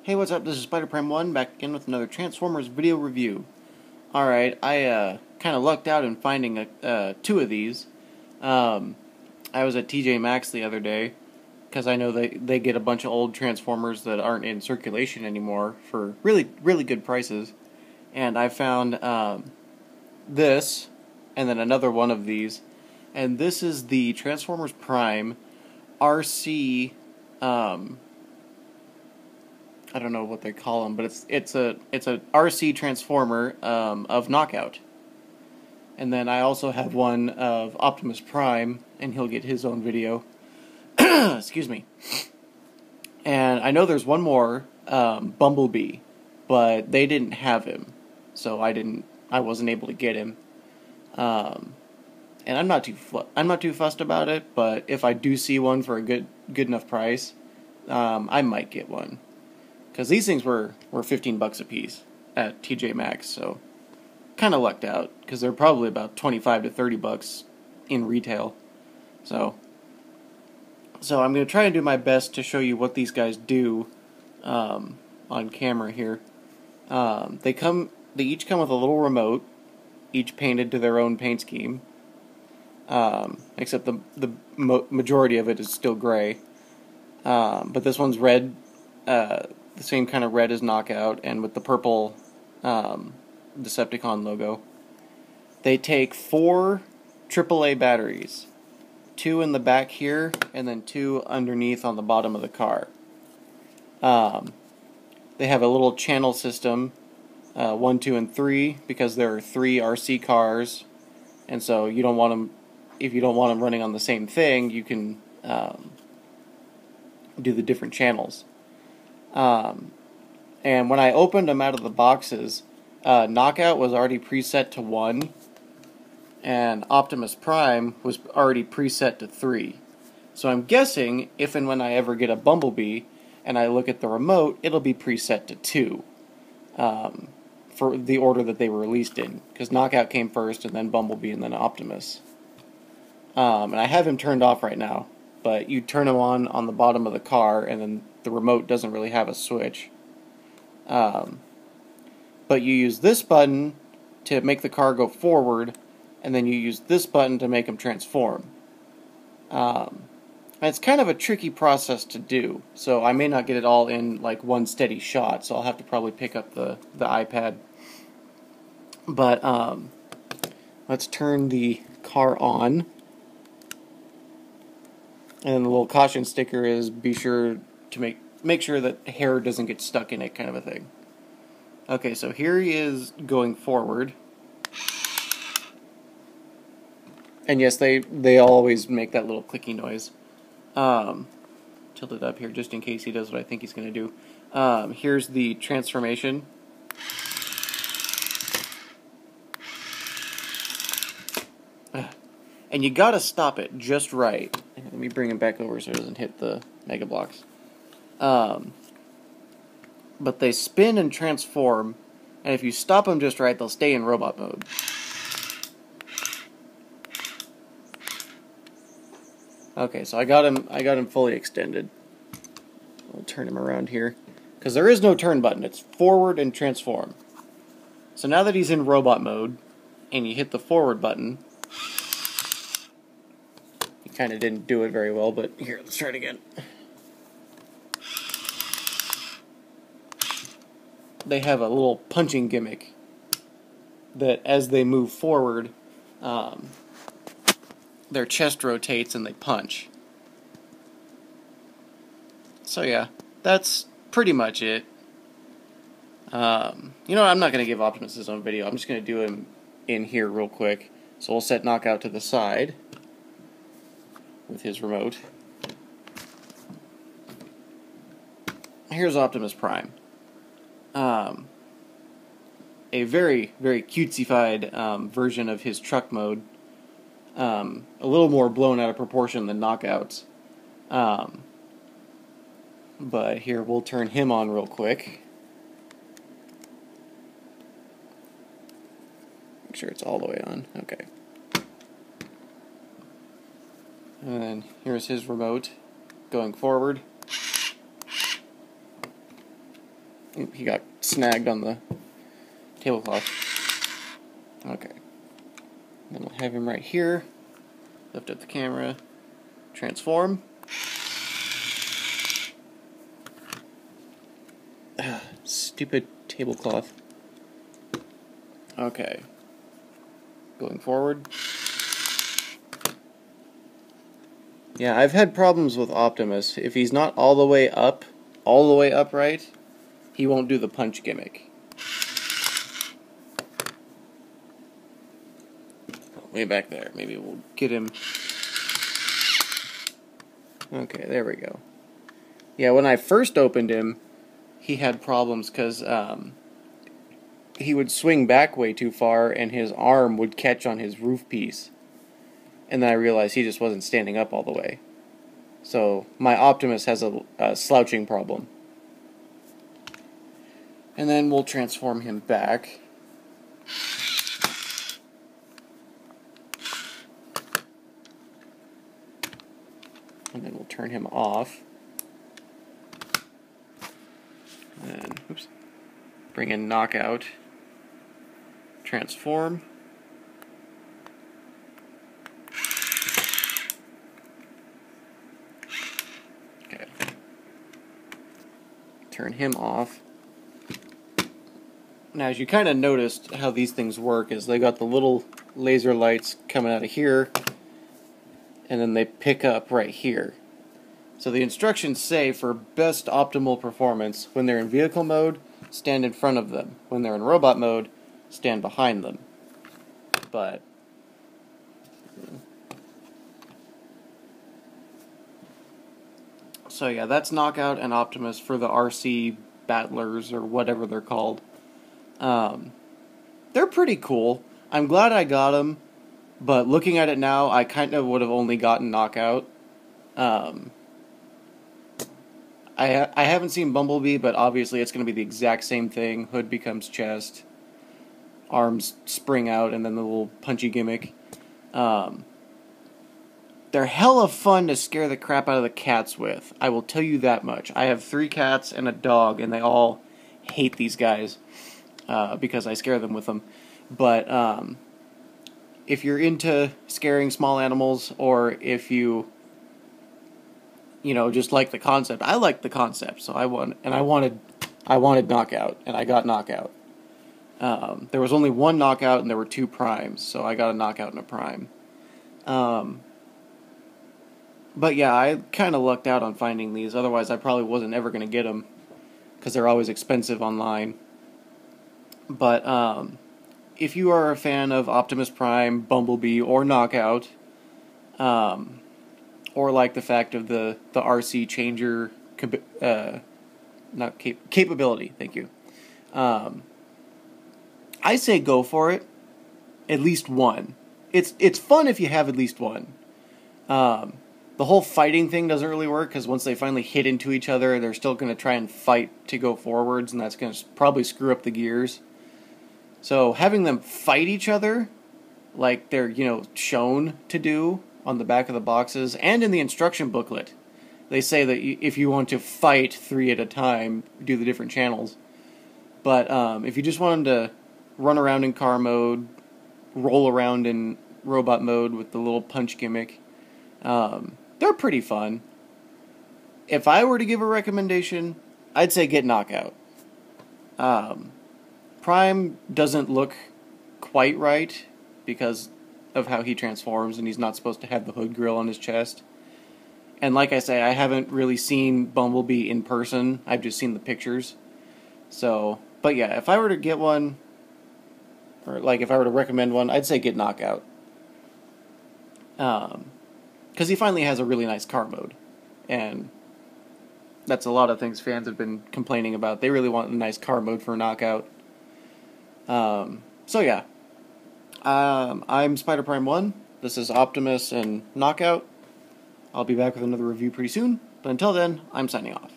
Hey, what's up? This is Spider Prime 1 back again with another Transformers video review. Alright, I kind of lucked out in finding two of these. I was at TJ Maxx the other day because I know they get a bunch of old Transformers that aren't in circulation anymore for really, really good prices. And I found this and then another one of these. And this is the Transformers Prime RC. I don't know what they call them, but it's a RC transformer of Knockout. And then I also have one of Optimus Prime, and he'll get his own video. Excuse me. And I know there's one more, Bumblebee, but they didn't have him, so I wasn't able to get him. And I'm not too fussed about it, but if I do see one for a good enough price, I might get one. Because these things were $15 a piece at TJ Maxx, so kind of lucked out, because they're probably about $25 to $30 in retail. So I'm going to try and do my best to show you what these guys do on camera here. They each come with a little remote, each painted to their own paint scheme, except the majority of it is still gray. But this one's red, the same kind of red as Knockout, and with the purple Decepticon logo. They take 4 AAA batteries, 2 in the back here, and then 2 underneath on the bottom of the car. They have a little channel system, 1, 2, and 3, because there are 3 RC cars, and so you don't want them. If you don't want them running on the same thing, you can do the different channels. And when I opened them out of the boxes, Knockout was already preset to 1, and Optimus Prime was already preset to 3. So I'm guessing if and when I ever get a Bumblebee and I look at the remote, it'll be preset to 2 for the order that they were released in, because Knockout came first, and then Bumblebee, and then Optimus. And I have him turned off right now, but you turn him on the bottom of the car, and then the remote doesn't really have a switch. But you use this button to make the car go forward, and then you use this button to make him transform. And it's kind of a tricky process to do, so I may not get it all in like one steady shot, so I'll have to probably pick up the iPad. But let's turn the car on. And the little caution sticker is be sure to make sure that hair doesn't get stuck in it, kind of a thing. Okay, so here he is going forward. And yes, they always make that little clicky noise. Tilt it up here just in case he does what I think he's going to do. Here's the transformation. And you gotta stop it just right. Let me bring him back over so it doesn't hit the Mega Blocks. But they spin and transform, and if you stop them just right, they'll stay in robot mode. Okay, so I got him fully extended. I'll turn him around here, because there is no turn button. It's forward and transform. So now that he's in robot mode, and you hit the forward button, kind of didn't do it very well, but here, let's try it again. They have a little punching gimmick that as they move forward, their chest rotates and they punch. So yeah, that's pretty much it. You know, I'm not going to give Optimus his own video. I'm just going to do him in here real quick. So we'll set Knockout to the side with his remote. Here's Optimus Prime. A very, very cutesy-fied version of his truck mode. A little more blown out of proportion than Knockouts. But here, we'll turn him on real quick. Make sure it's all the way on. Okay. And then here's his remote going forward. He got snagged on the tablecloth. Okay. Then we'll have him right here. Lift up the camera. Transform. Stupid tablecloth. Okay. Going forward. Yeah, I've had problems with Optimus. If he's not all the way upright, he won't do the punch gimmick. Way back there. Maybe we'll get him. Okay, there we go. Yeah, when I first opened him, he had problems because he would swing back way too far and his arm would catch on his roof piece. And then I realized he just wasn't standing up all the way. So my Optimus has a slouching problem. And then we'll transform him back. And then we'll turn him off. And oops, bring in Knockout. Transform. Okay. Turn him off. Now, as you kind of noticed how these things work is they got the little laser lights coming out of here, and then they pick up right here. So the instructions say for best optimal performance, when they're in vehicle mode, stand in front of them. When they're in robot mode, stand behind them. But so yeah, that's Knockout and Optimus for the RC Battlers or whatever they're called. They're pretty cool. I'm glad I got them, but looking at it now, I kind of would have only gotten Knockout. I haven't seen Bumblebee, but obviously it's going to be the exact same thing. Hood becomes chest, arms spring out, and then the little punchy gimmick. They're hella fun to scare the crap out of the cats with. I will tell you that much. I have 3 cats and a dog, and they all hate these guys because I scare them with them. But if you're into scaring small animals, or if you just like the concept. I like the concept, so I wanted Knockout, and I got Knockout. There was only one Knockout, and there were 2 primes, so I got a Knockout and a prime. But yeah, I kind of lucked out on finding these. Otherwise, I probably wasn't ever going to get them, because they're always expensive online. But if you are a fan of Optimus Prime, Bumblebee, or Knockout, or like the fact of the RC changer capability, thank you. I say go for it. At least one. It's fun if you have at least one. The whole fighting thing doesn't really work, because once they finally hit into each other, they're still going to try and fight to go forwards, and that's going to probably screw up the gears. So having them fight each other, like they're shown to do on the back of the boxes and in the instruction booklet, they say that if you want to fight 3 at a time, do the different channels. But if you just want them to run around in car mode, roll around in robot mode with the little punch gimmick, they're pretty fun. If I were to give a recommendation, I'd say get Knockout. Prime doesn't look quite right because of how he transforms, and he's not supposed to have the hood grill on his chest. And like I say, I haven't really seen Bumblebee in person. I've just seen the pictures. So, but yeah, if I were to get one, or like if I were to recommend one, I'd say get Knockout. Because he finally has a really nice car mode. And that's a lot of things fans have been complaining about. They really want a nice car mode for Knockout. So yeah. I'm Spider Prime 1. This is Optimus and Knockout. I'll be back with another review pretty soon. But until then, I'm signing off.